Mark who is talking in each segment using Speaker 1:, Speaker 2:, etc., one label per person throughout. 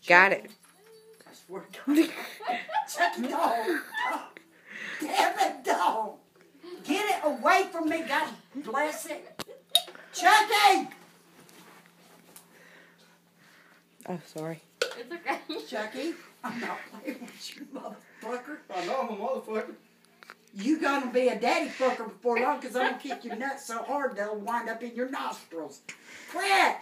Speaker 1: Got it.
Speaker 2: I swear to God. Chucky, don't. Damn it, don't. Get it away from me, God bless it. Chucky!
Speaker 1: Oh, sorry.
Speaker 3: It's okay.
Speaker 2: Chucky, I'm not playing with you, motherfucker.
Speaker 4: I know I'm a motherfucker.
Speaker 2: You gonna be a daddy fucker before long, because I'm gonna kick your nuts so hard they'll wind up in your nostrils. Quit!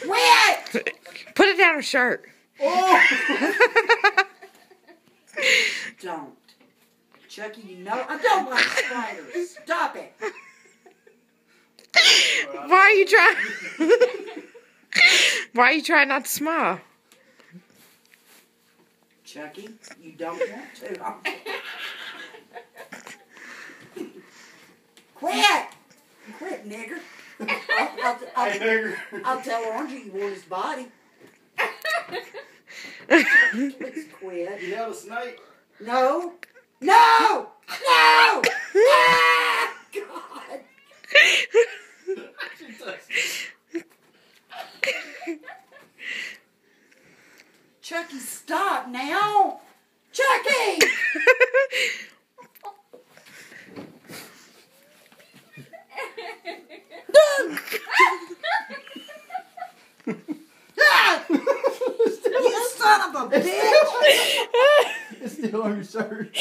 Speaker 2: Quit!
Speaker 1: Put it down her shirt.
Speaker 2: Oh! Don't. Chucky, you know I don't like spiders. Stop it.
Speaker 1: Why are you trying? Why are you trying not to smile?
Speaker 2: Chucky, you don't want to. Quit! Quit, nigger. I'll tell Orangey you want his body. Please quit.
Speaker 4: You held a snake?
Speaker 2: No. No! No! Ah! God! Chucky, stop now! Chucky! Ah! You son of a bitch!
Speaker 4: It's still on your shirt.